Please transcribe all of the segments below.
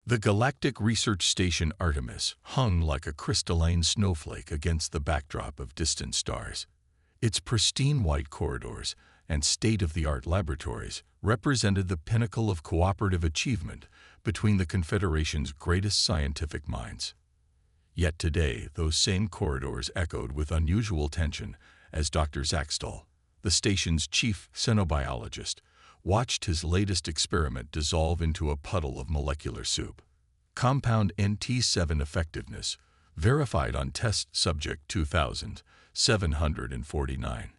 The Galactic Research Station Artemis hung like a crystalline snowflake against the backdrop of distant stars. Its pristine white corridors and state-of-the-art laboratories represented the pinnacle of cooperative achievement between the Confederation's greatest scientific minds. Yet today, those same corridors echoed with unusual tension as Dr. Zaxtal, the station's chief xenobiologist, watched his latest experiment dissolve into a puddle of molecular soup. Compound NT7 effectiveness, verified on test subject 2749.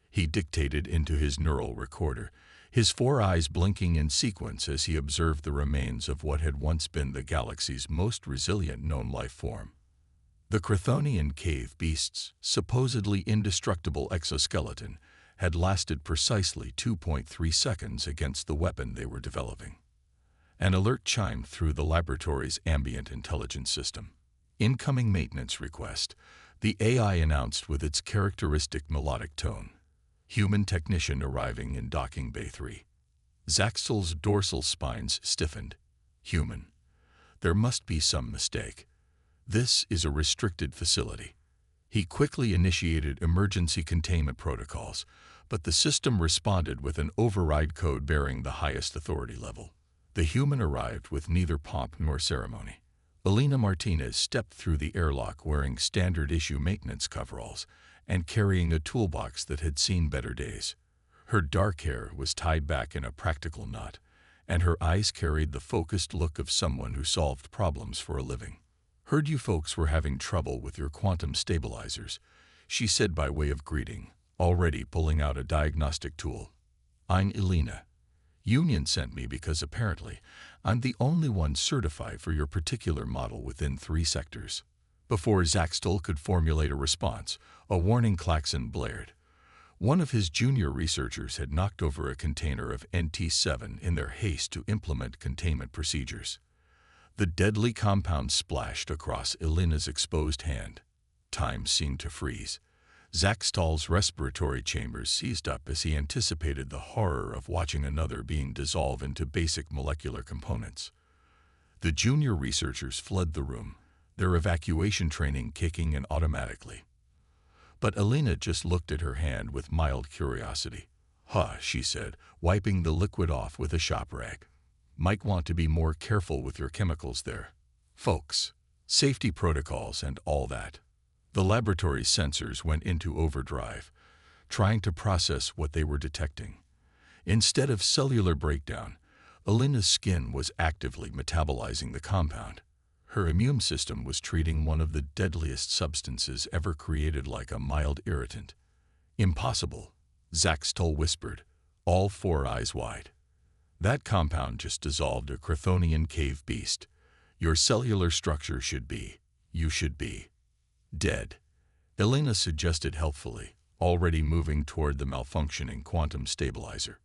He dictated into his neural recorder, his four eyes blinking in sequence as he observed the remains of what had once been the galaxy's most resilient known life form. The Chthonian cave beast's supposedly indestructible exoskeleton had lasted precisely 2.3 seconds against the weapon they were developing. An alert chimed through the laboratory's ambient intelligence system. Incoming maintenance request, the AI announced with its characteristic melodic tone. Human technician arriving in docking bay 3. Zaxtal's dorsal spines stiffened. Human. There must be some mistake. This is a restricted facility. He quickly initiated emergency containment protocols, but the system responded with an override code bearing the highest authority level. The human arrived with neither pomp nor ceremony. Elena Martinez stepped through the airlock wearing standard-issue maintenance coveralls and carrying a toolbox that had seen better days. Her dark hair was tied back in a practical knot, and her eyes carried the focused look of someone who solved problems for a living. "Heard you folks were having trouble with your quantum stabilizers," she said by way of greeting, already pulling out a diagnostic tool. "I'm Elena. Union sent me because apparently I'm the only one certified for your particular model within 3 sectors." Before Zaxtal could formulate a response, a warning klaxon blared. One of his junior researchers had knocked over a container of NT7 in their haste to implement containment procedures. The deadly compound splashed across Elena's exposed hand. Time seemed to freeze. Zaxtal's respiratory chambers seized up as he anticipated the horror of watching another being dissolve into basic molecular components. The junior researchers fled the room, their evacuation training kicking in automatically. But Elena just looked at her hand with mild curiosity. "Huh," she said, wiping the liquid off with a shop rag. "Might want to be more careful with your chemicals there, folks. Safety protocols and all that." The laboratory's sensors went into overdrive, trying to process what they were detecting. Instead of cellular breakdown, Elena's skin was actively metabolizing the compound. Her immune system was treating one of the deadliest substances ever created like a mild irritant. "Impossible," Zaxtal whispered, all 4 eyes wide. "That compound just dissolved a Chthonian cave beast. Your cellular structure you should be dead." Elena suggested helpfully, already moving toward the malfunctioning quantum stabilizer.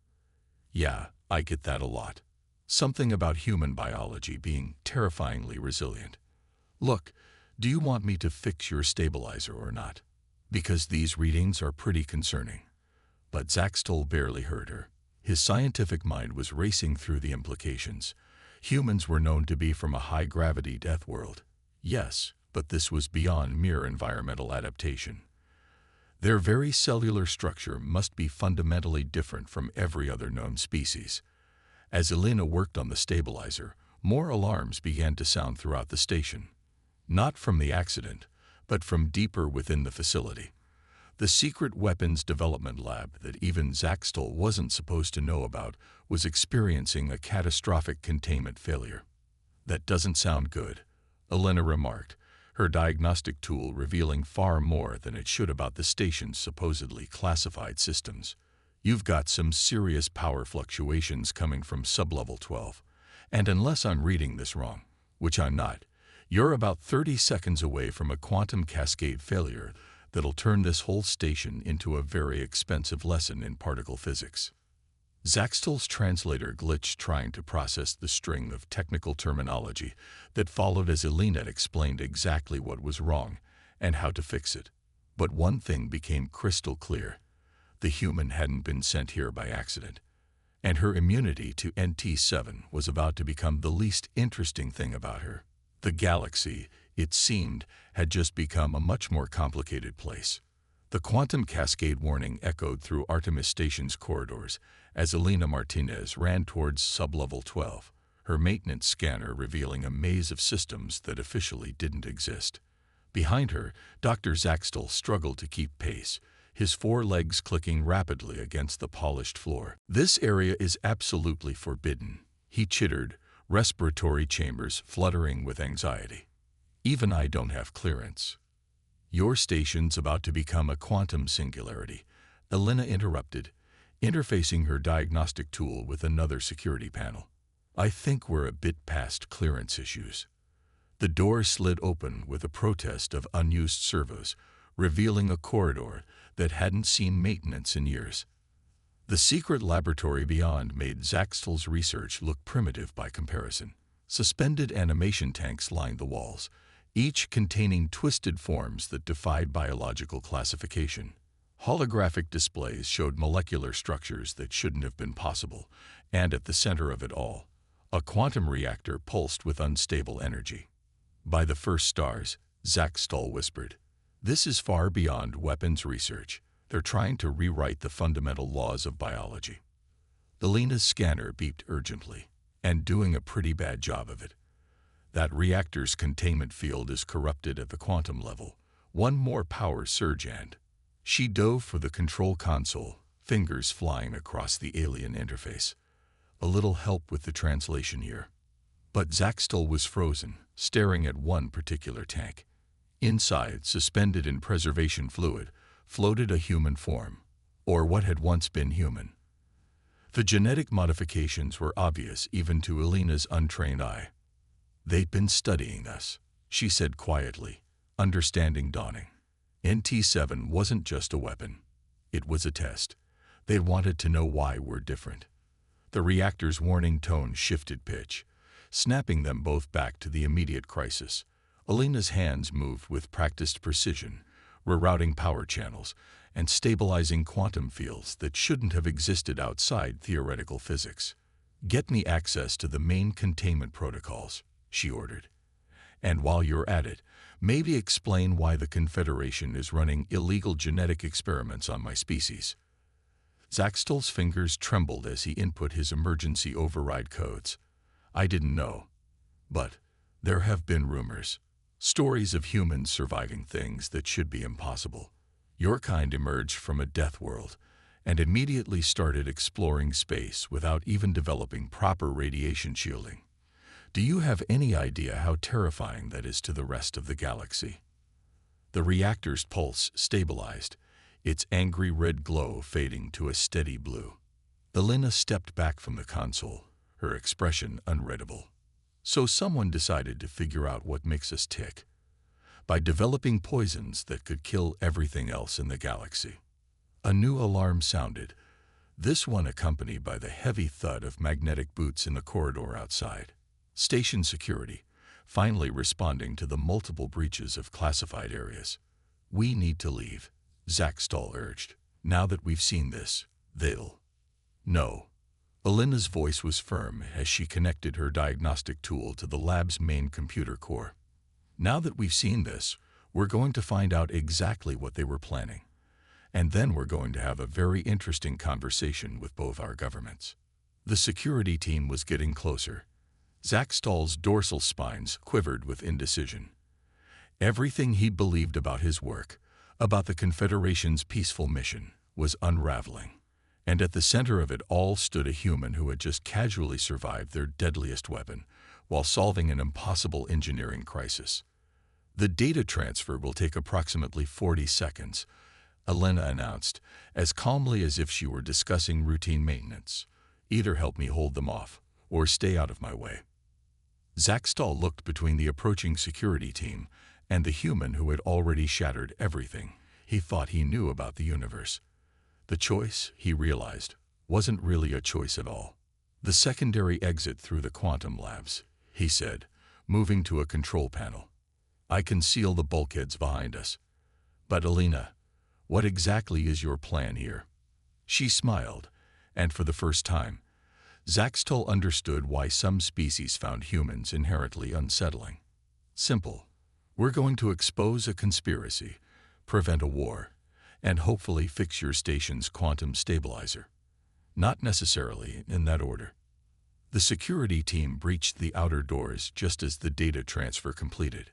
"Yeah, I get that a lot. Something about human biology being terrifyingly resilient. Look, do you want me to fix your stabilizer or not? Because these readings are pretty concerning." But Zaxtal barely heard her. His scientific mind was racing through the implications. Humans were known to be from a high-gravity death world. Yes, but this was beyond mere environmental adaptation. Their very cellular structure must be fundamentally different from every other known species. As Elena worked on the stabilizer, more alarms began to sound throughout the station. Not from the accident, but from deeper within the facility. The secret weapons development lab that even Zaxtal wasn't supposed to know about was experiencing a catastrophic containment failure. "That doesn't sound good," Elena remarked, her diagnostic tool revealing far more than it should about the station's supposedly classified systems. "You've got some serious power fluctuations coming from sublevel 12, and unless I'm reading this wrong, which I'm not, you're about 30 seconds away from a quantum cascade failure that'll turn this whole station into a very expensive lesson in particle physics." Zaxtal's translator glitched trying to process the string of technical terminology that followed as Elena explained exactly what was wrong and how to fix it. But one thing became crystal clear. The human hadn't been sent here by accident. and her immunity to NT7 was about to become the least interesting thing about her. The galaxy, it seemed, had just become a much more complicated place. The quantum cascade warning echoed through Artemis Station's corridors as Elena Martinez ran towards sublevel 12, her maintenance scanner revealing a maze of systems that officially didn't exist. Behind her, Dr. Zaxtel struggled to keep pace, his four legs clicking rapidly against the polished floor. "This area is absolutely forbidden," he chittered, respiratory chambers fluttering with anxiety. "Even I don't have clearance." "Your station's about to become a quantum singularity," Elena interrupted, interfacing her diagnostic tool with another security panel. "I think we're a bit past clearance issues." The door slid open with a protest of unused servos, revealing a corridor that hadn't seen maintenance in years. The secret laboratory beyond made Zaxtel's research look primitive by comparison. Suspended animation tanks lined the walls, each containing twisted forms that defied biological classification. Holographic displays showed molecular structures that shouldn't have been possible, and at the center of it all, a quantum reactor pulsed with unstable energy. "By the first stars," Zaxtel whispered. "This is far beyond weapons research. They're trying to rewrite the fundamental laws of biology." Elena's scanner beeped urgently, and doing a pretty bad job of it. "That reactor's containment field is corrupted at the quantum level. One more power surge and..." She dove for the control console, fingers flying across the alien interface. "A little help with the translation here." But Zaxtel was frozen, staring at one particular tank. Inside, suspended in preservation fluid, floated a human form, or what had once been human. The genetic modifications were obvious even to Elena's untrained eye. "They'd been studying us," she said quietly, understanding dawning. NT7 wasn't just a weapon. It was a test. They wanted to know why we're different. The reactor's warning tone shifted pitch, snapping them both back to the immediate crisis. Elena's hands moved with practiced precision, rerouting power channels and stabilizing quantum fields that shouldn't have existed outside theoretical physics. "Get me access to the main containment protocols," she ordered. "And while you're at it, maybe explain why the Confederation is running illegal genetic experiments on my species." Zaxtel's fingers trembled as he input his emergency override codes. "I didn't know. But there have been rumors. Stories of humans surviving things that should be impossible. Your kind emerged from a death world and immediately started exploring space without even developing proper radiation shielding. Do you have any idea how terrifying that is to the rest of the galaxy?" The reactor's pulse stabilized, its angry red glow fading to a steady blue. Elena stepped back from the console, her expression unreadable. "So someone decided to figure out what makes us tick by developing poisons that could kill everything else in the galaxy." A new alarm sounded, this one accompanied by the heavy thud of magnetic boots in the corridor outside. Station security, finally responding to the multiple breaches of classified areas. "We need to leave," Zaxtel urged. "Now that we've seen this, they'll..." "No." Elena's voice was firm as she connected her diagnostic tool to the lab's main computer core. "Now that we've seen this, we're going to find out exactly what they were planning. And then we're going to have a very interesting conversation with both our governments." The security team was getting closer. Zaxtel's dorsal spines quivered with indecision. Everything he believed about his work, about the Confederation's peaceful mission, was unraveling. And at the center of it all stood a human who had just casually survived their deadliest weapon while solving an impossible engineering crisis. "The data transfer will take approximately 40 seconds, Elena announced, as calmly as if she were discussing routine maintenance. "Either help me hold them off, or stay out of my way." Zaxtel looked between the approaching security team and the human who had already shattered everything he thought he knew about the universe. The choice, he realized, wasn't really a choice at all. "The secondary exit through the quantum labs," he said, moving to a control panel. "I can seal the bulkheads behind us. But Elena, what exactly is your plan here?" She smiled, and for the first time, Zaxtel understood why some species found humans inherently unsettling. Simple. We're going to expose a conspiracy, prevent a war, and hopefully fix your station's quantum stabilizer. Not necessarily in that order. The security team breached the outer doors just as the data transfer completed.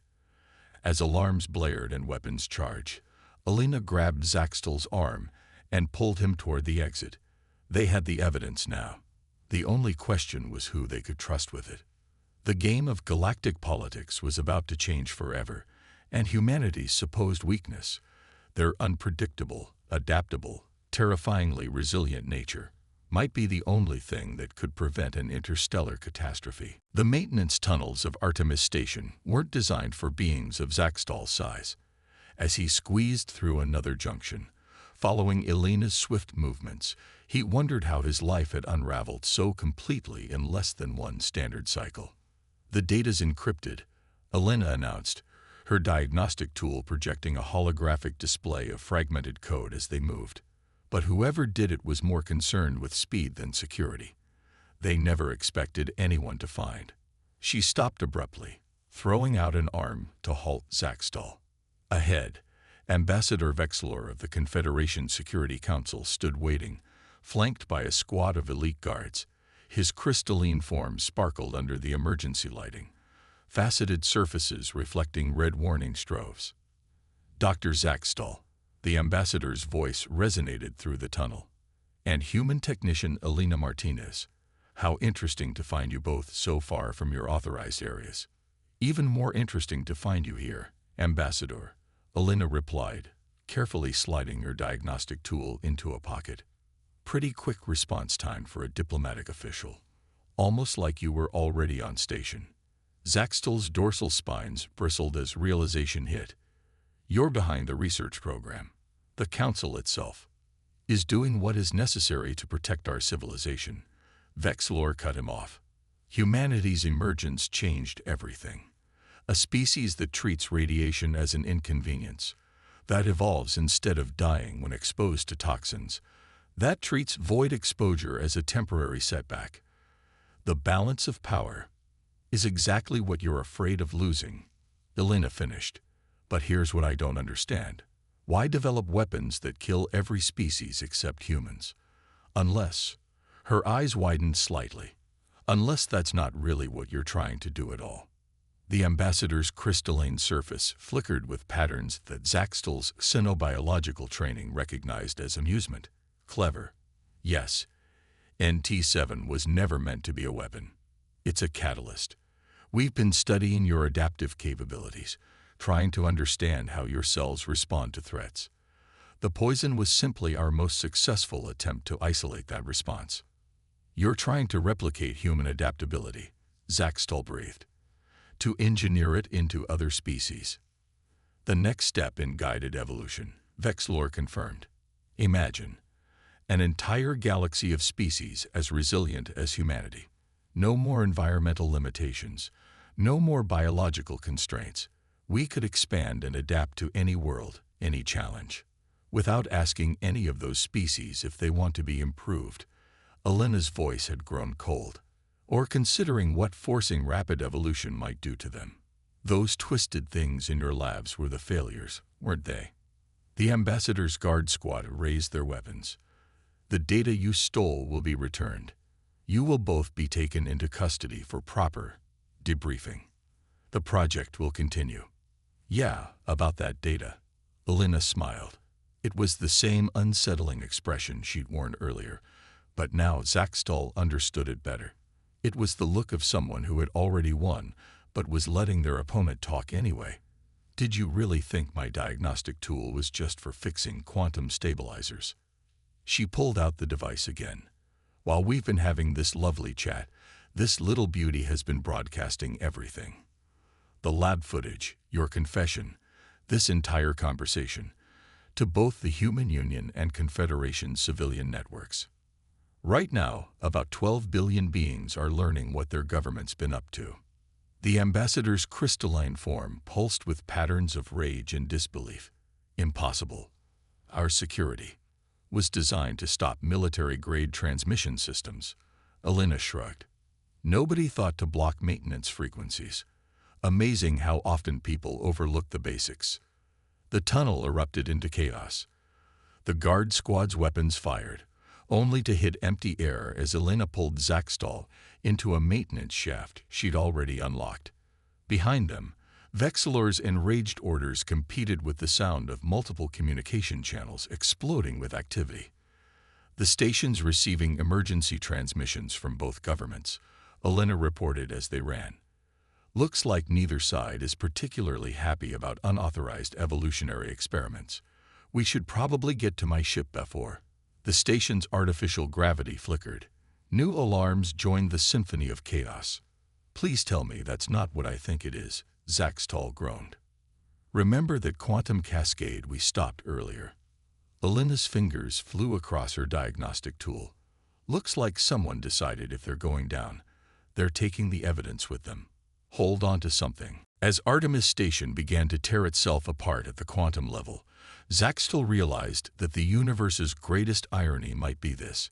As alarms blared and weapons charged, Alina grabbed Zaxtel's arm and pulled him toward the exit. They had the evidence now. The only question was who they could trust with it. The game of galactic politics was about to change forever, and humanity's supposed weakness, their unpredictable, adaptable, terrifyingly resilient nature, might be the only thing that could prevent an interstellar catastrophe. The maintenance tunnels of Artemis Station weren't designed for beings of Zaxtel's size. As he squeezed through another junction, following Elena's swift movements, he wondered how his life had unraveled so completely in less than one standard cycle. "The data's encrypted," Elena announced, her diagnostic tool projecting a holographic display of fragmented code as they moved. But whoever did it was more concerned with speed than security. They never expected anyone to find. She stopped abruptly, throwing out an arm to halt Zaxtel. Ahead, Ambassador Vexlor of the Confederation Security Council stood waiting, flanked by a squad of elite guards. His crystalline form sparkled under the emergency lighting, faceted surfaces reflecting red warning strobes. "Dr. Zaxtel," the ambassador's voice resonated through the tunnel. "And human technician Elena Martinez. How interesting to find you both so far from your authorized areas." "Even more interesting to find you here, Ambassador," Elena replied, carefully sliding her diagnostic tool into a pocket. "Pretty quick response time for a diplomatic official. Almost like you were already on station." Zaxtel's dorsal spines bristled as realization hit. "You're behind the research program. The Council itself is doing what is necessary to protect our civilization." Vexlor cut him off. "Humanity's emergence changed everything. A species that treats radiation as an inconvenience, that evolves instead of dying when exposed to toxins, that treats void exposure as a temporary setback. The balance of power is exactly what you're afraid of losing," Elena finished. "But here's what I don't understand. Why develop weapons that kill every species except humans? Unless," her eyes widened slightly, "unless that's not really what you're trying to do at all." The ambassador's crystalline surface flickered with patterns that Zaxtel's xenobiological training recognized as amusement. "Clever. Yes, NT7 was never meant to be a weapon. It's a catalyst. We've been studying your adaptive capabilities, trying to understand how your cells respond to threats. The poison was simply our most successful attempt to isolate that response." "You're trying to replicate human adaptability," Zaxtel breathed, "to engineer it into other species." "The next step in guided evolution," Vexlor confirmed. "Imagine an entire galaxy of species as resilient as humanity. No more environmental limitations, no more biological constraints. We could expand and adapt to any world, any challenge, without asking any of those species if they want to be improved." Elena's voice had grown cold. "Or considering what forcing rapid evolution might do to them. Those twisted things in your labs were the failures, weren't they?" The ambassador's guard squad raised their weapons. "The data you stole will be returned. You will both be taken into custody for proper debriefing. The project will continue." "Yeah, about that data." Elena smiled. It was the same unsettling expression she'd worn earlier, but now Zaxtel understood it better. It was the look of someone who had already won, but was letting their opponent talk anyway. "Did you really think my diagnostic tool was just for fixing quantum stabilizers?" She pulled out the device again. "While we've been having this lovely chat, this little beauty has been broadcasting everything. The lab footage, your confession, this entire conversation, to both the Human Union and Confederation civilian networks. Right now, about 12 billion beings are learning what their government's been up to." The ambassador's crystalline form pulsed with patterns of rage and disbelief. "Impossible. Our security was designed to stop military-grade transmission systems. Elena shrugged. Nobody thought to block maintenance frequencies. Amazing how often people overlook the basics. The tunnel erupted into chaos. The guard squad's weapons fired, only to hit empty air as Elena pulled Zaxtal into a maintenance shaft she'd already unlocked. Behind them, Vexilor's enraged orders competed with the sound of multiple communication channels exploding with activity. The stations receiving emergency transmissions from both governments, Elena reported as they ran. Looks like neither side is particularly happy about unauthorized evolutionary experiments. We should probably get to my ship before. The station's artificial gravity flickered. New alarms joined the symphony of chaos. Please tell me that's not what I think it is, Zaxtal groaned. Remember that quantum cascade we stopped earlier? Elena's fingers flew across her diagnostic tool. Looks like someone decided if they're going down, they're taking the evidence with them. Hold on to something. As Artemis Station began to tear itself apart at the quantum level, Zaxtal realized that the universe's greatest irony might be this.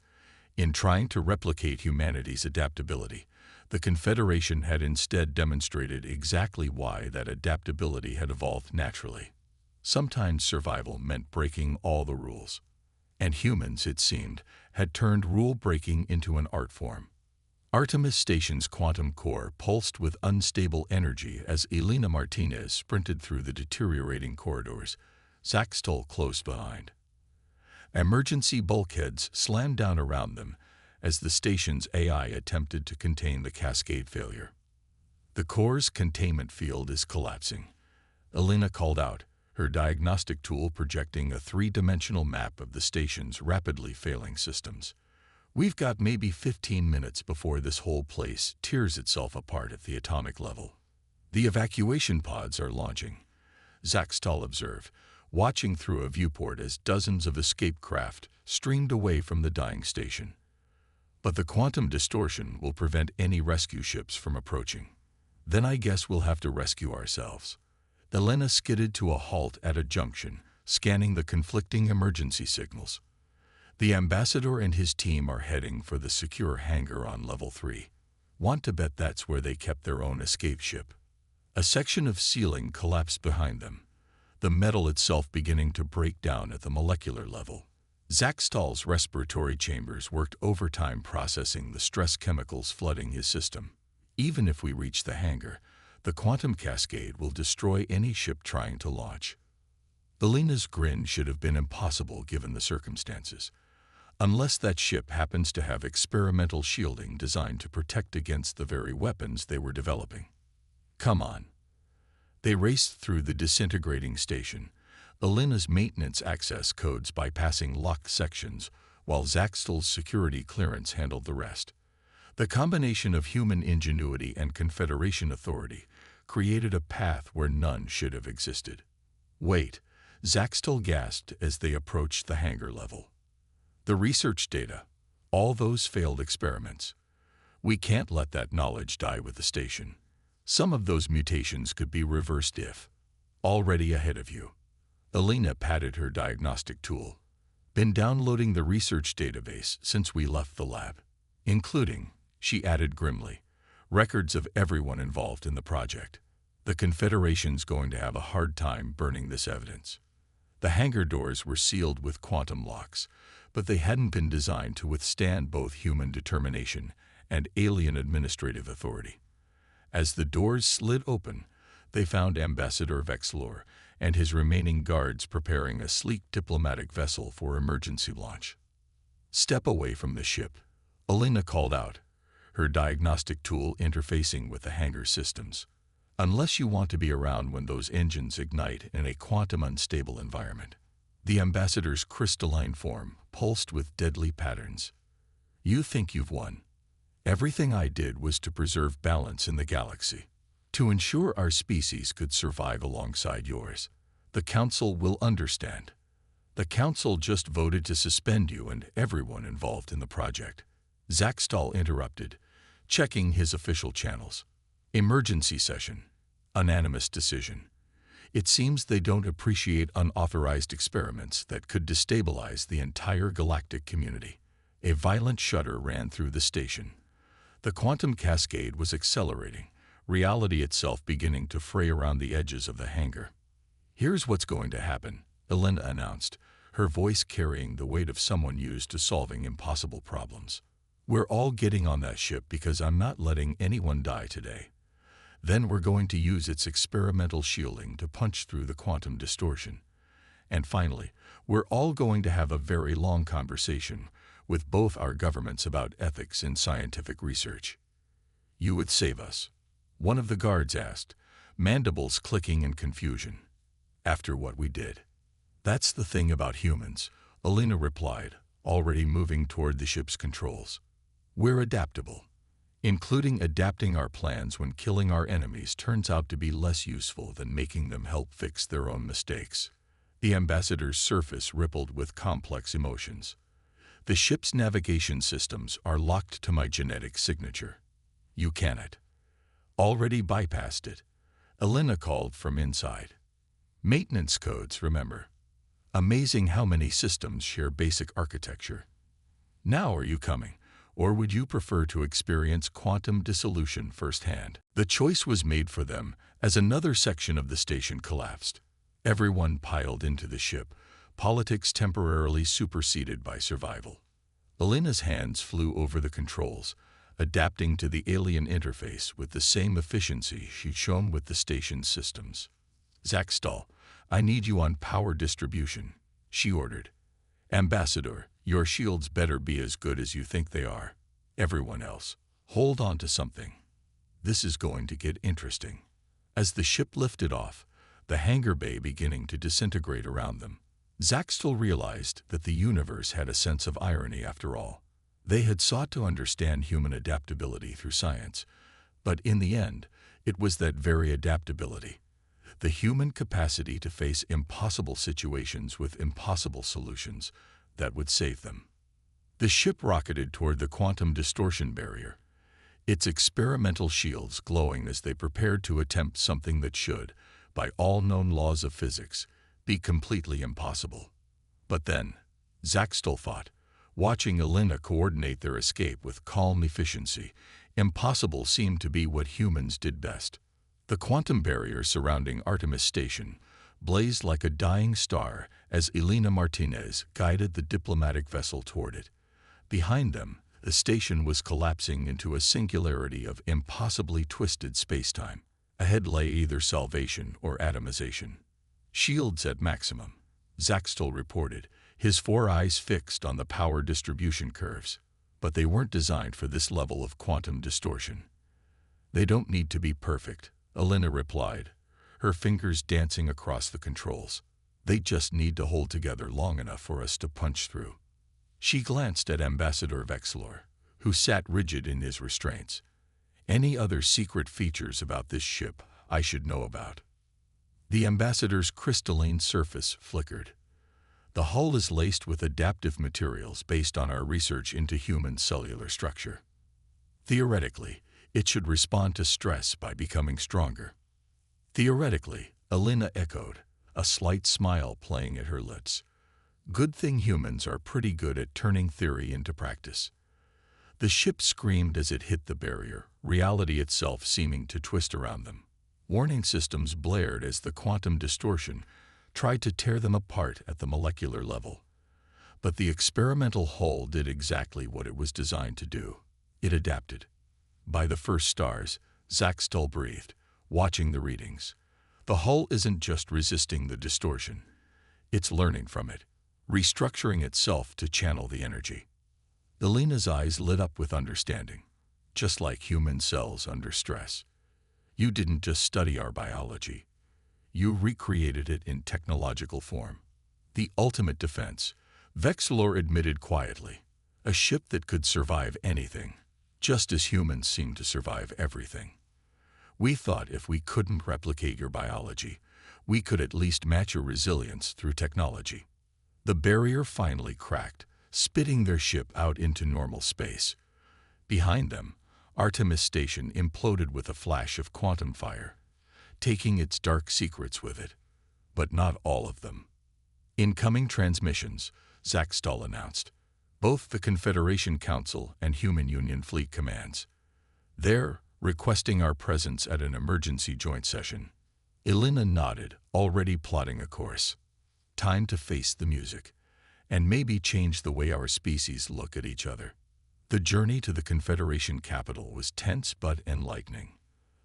In trying to replicate humanity's adaptability, the Confederation had instead demonstrated exactly why that adaptability had evolved naturally. Sometimes survival meant breaking all the rules. And humans, it seemed, had turned rule-breaking into an art form. Artemis Station's quantum core pulsed with unstable energy as Elena Martinez sprinted through the deteriorating corridors, Zaxtal close behind. Emergency bulkheads slammed down around them as the station's AI attempted to contain the cascade failure. The core's containment field is collapsing, Elena called out, her diagnostic tool projecting a three-dimensional map of the station's rapidly failing systems. We've got maybe 15 minutes before this whole place tears itself apart at the atomic level. The evacuation pods are launching, Zaxtal observed, watching through a viewport as dozens of escape craft streamed away from the dying station. But the quantum distortion will prevent any rescue ships from approaching. Then I guess we'll have to rescue ourselves. Elena skidded to a halt at a junction, scanning the conflicting emergency signals. The ambassador and his team are heading for the secure hangar on level 3. Want to bet that's where they kept their own escape ship. A section of ceiling collapsed behind them, the metal itself beginning to break down at the molecular level. Zaxtal's respiratory chambers worked overtime processing the stress chemicals flooding his system. Even if we reach the hangar, the quantum cascade will destroy any ship trying to launch. Elena's grin should have been impossible given the circumstances. Unless that ship happens to have experimental shielding designed to protect against the very weapons they were developing. Come on. They raced through the disintegrating station, Elena's maintenance access codes bypassing locked sections, while Zaxtal's security clearance handled the rest. The combination of human ingenuity and Confederation authority created a path where none should have existed. Wait, Zaxtal gasped as they approached the hangar level. The research data, all those failed experiments. We can't let that knowledge die with the station. Some of those mutations could be reversed if. Already ahead of you. Elena patted her diagnostic tool. Been downloading the research database since we left the lab, including, she added grimly, records of everyone involved in the project. The Confederation's going to have a hard time burning this evidence. The hangar doors were sealed with quantum locks, but they hadn't been designed to withstand both human determination and alien administrative authority. As the doors slid open, they found Ambassador Vexilor and his remaining guards preparing a sleek diplomatic vessel for emergency launch. Step away from the ship, Elena called out, her diagnostic tool interfacing with the hangar systems. Unless you want to be around when those engines ignite in a quantum unstable environment. The ambassador's crystalline form pulsed with deadly patterns. You think you've won. Everything I did was to preserve balance in the galaxy, to ensure our species could survive alongside yours. The Council will understand. The Council just voted to suspend you and everyone involved in the project. Zaxtal interrupted, checking his official channels. Emergency session. Unanimous decision. It seems they don't appreciate unauthorized experiments that could destabilize the entire galactic community. A violent shudder ran through the station. The quantum cascade was accelerating, reality itself beginning to fray around the edges of the hangar. "Here's what's going to happen," Elena announced, her voice carrying the weight of someone used to solving impossible problems. "We're all getting on that ship because I'm not letting anyone die today. Then we're going to use its experimental shielding to punch through the quantum distortion. And finally, we're all going to have a very long conversation with both our governments about ethics in scientific research." "You would save us?" one of the guards asked, mandibles clicking in confusion. "After what we did." "That's the thing about humans," Elena replied, already moving toward the ship's controls. "We're adaptable, including adapting our plans when killing our enemies turns out to be less useful than making them help fix their own mistakes." The ambassador's surface rippled with complex emotions. "The ship's navigation systems are locked to my genetic signature. You cannot." "Already bypassed it," Elena called from inside. "Maintenance codes, remember. Amazing how many systems share basic architecture. Now are you coming, or would you prefer to experience quantum dissolution firsthand?" The choice was made for them as another section of the station collapsed. Everyone piled into the ship, politics temporarily superseded by survival. Elena's hands flew over the controls, adapting to the alien interface with the same efficiency she'd shown with the station's systems. "Zaxtal, I need you on power distribution," she ordered. "Ambassador, your shields better be as good as you think they are. Everyone else, hold on to something. This is going to get interesting." As the ship lifted off, the hangar bay beginning to disintegrate around them, Zaxtal realized that the universe had a sense of irony after all. They had sought to understand human adaptability through science, but in the end, it was that very adaptability, the human capacity to face impossible situations with impossible solutions, that would save them. The ship rocketed toward the quantum distortion barrier, its experimental shields glowing as they prepared to attempt something that should, by all known laws of physics, be completely impossible. But then, Zaxtal thought, watching Elena coordinate their escape with calm efficiency, impossible seemed to be what humans did best. The quantum barrier surrounding Artemis Station blazed like a dying star as Elena Martinez guided the diplomatic vessel toward it. Behind them, the station was collapsing into a singularity of impossibly twisted spacetime. Ahead lay either salvation or atomization. "Shields at maximum," Zaxtal reported, his four eyes fixed on the power distribution curves. But they weren't designed for this level of quantum distortion. "They don't need to be perfect," Elena replied, her fingers dancing across the controls. "They just need to hold together long enough for us to punch through." She glanced at Ambassador Vexlor, who sat rigid in his restraints. "Any other secret features about this ship I should know about?" The ambassador's crystalline surface flickered. "The hull is laced with adaptive materials based on our research into human cellular structure. Theoretically, it should respond to stress by becoming stronger." "Theoretically," Elena echoed, a slight smile playing at her lips. "Good thing humans are pretty good at turning theory into practice." The ship screamed as it hit the barrier, reality itself seeming to twist around them. Warning systems blared as the quantum distortion tried to tear them apart at the molecular level. But the experimental hull did exactly what it was designed to do. It adapted. By the first stars, Zaxtal breathed, watching the readings. The hull isn't just resisting the distortion. It's learning from it, restructuring itself to channel the energy. Elena's eyes lit up with understanding, just like human cells under stress. "You didn't just study our biology. You recreated it in technological form. The ultimate defense," Vexlor admitted quietly. "A ship that could survive anything, just as humans seem to survive everything. We thought if we couldn't replicate your biology, we could at least match your resilience through technology." The barrier finally cracked, spitting their ship out into normal space. Behind them, Artemis Station imploded with a flash of quantum fire, taking its dark secrets with it. But not all of them. "Incoming transmissions," Zaxtal announced. both the Confederation Council and Human Union Fleet commands. They're requesting our presence at an emergency joint session. Elena nodded, already plotting a course. Time to face the music, and maybe change the way our species look at each other. The journey to the Confederation capital was tense but enlightening.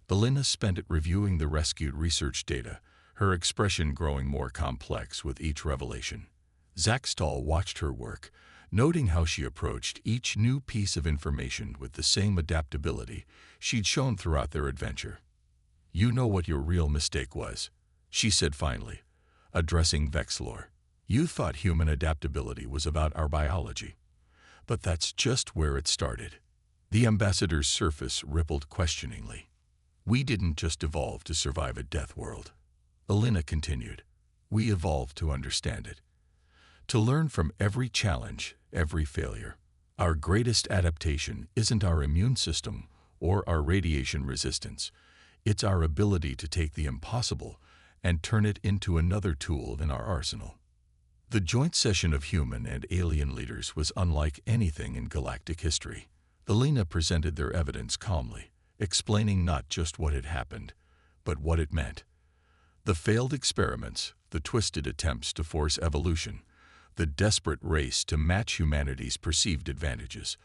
Elena spent it reviewing the rescued research data, her expression growing more complex with each revelation. Zaxtal watched her work, noting how she approached each new piece of information with the same adaptability she'd shown throughout their adventure. "You know what your real mistake was," she said finally, addressing Vexlor. "You thought human adaptability was about our biology. But that's just where it started." The ambassador's surface rippled questioningly. "We didn't just evolve to survive a death world," Elena continued. "We evolved to understand it. To learn from every challenge, every failure. Our greatest adaptation isn't our immune system or our radiation resistance. It's our ability to take the impossible and turn it into another tool in our arsenal." The joint session of human and alien leaders was unlike anything in galactic history. Elena presented their evidence calmly, explaining not just what had happened, but what it meant. The failed experiments, the twisted attempts to force evolution, the desperate race to match humanity's perceived advantages,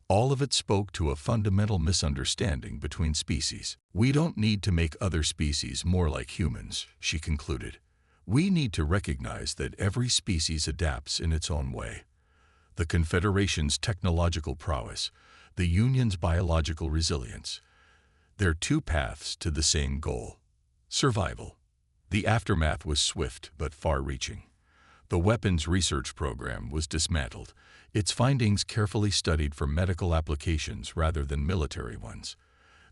all of it spoke to a fundamental misunderstanding between species. "We don't need to make other species more like humans," she concluded. "We need to recognize that every species adapts in its own way. The Confederation's technological prowess, the Union's biological resilience. They're two paths to the same goal: survival." The aftermath was swift but far-reaching. The weapons research program was dismantled, its findings carefully studied for medical applications rather than military ones.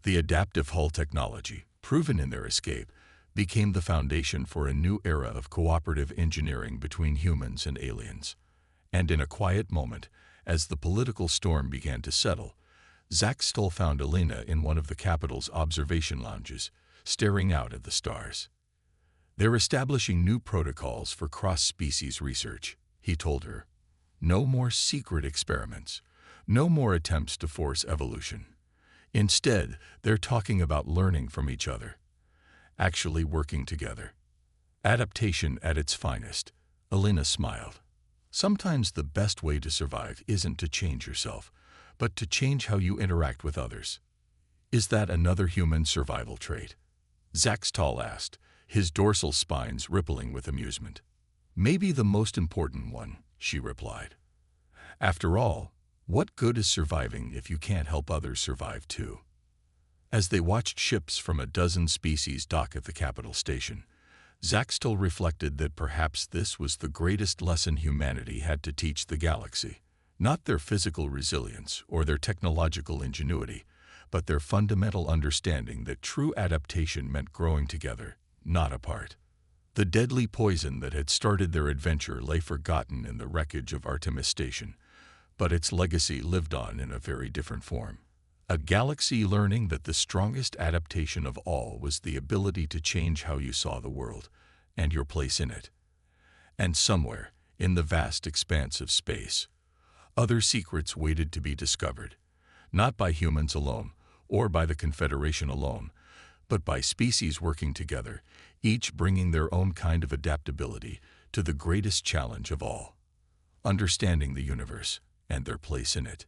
The adaptive hull technology, proven in their escape, became the foundation for a new era of cooperative engineering between humans and aliens. And in a quiet moment, as the political storm began to settle, Zaxtal found Elena in one of the capital's observation lounges, staring out at the stars. "They're establishing new protocols for cross-species research," he told her. "No more secret experiments, no more attempts to force evolution. Instead, they're talking about learning from each other, actually working together. Adaptation at its finest." Elena smiled. "Sometimes the best way to survive isn't to change yourself, but to change how you interact with others." "Is that another human survival trait?" Zaxtal asked, his dorsal spines rippling with amusement. "Maybe the most important one," she replied. "After all, what good is surviving if you can't help others survive too?" As they watched ships from a dozen species dock at the capital station, Zaxtal reflected that perhaps this was the greatest lesson humanity had to teach the galaxy. Not their physical resilience or their technological ingenuity, but their fundamental understanding that true adaptation meant growing together, not apart. The deadly poison that had started their adventure lay forgotten in the wreckage of Artemis Station, but its legacy lived on in a very different form. A galaxy learning that the strongest adaptation of all was the ability to change how you saw the world and your place in it. And somewhere, in the vast expanse of space, other secrets waited to be discovered, not by humans alone or by the Confederation alone, but by species working together, each bringing their own kind of adaptability to the greatest challenge of all: understanding the universe and their place in it.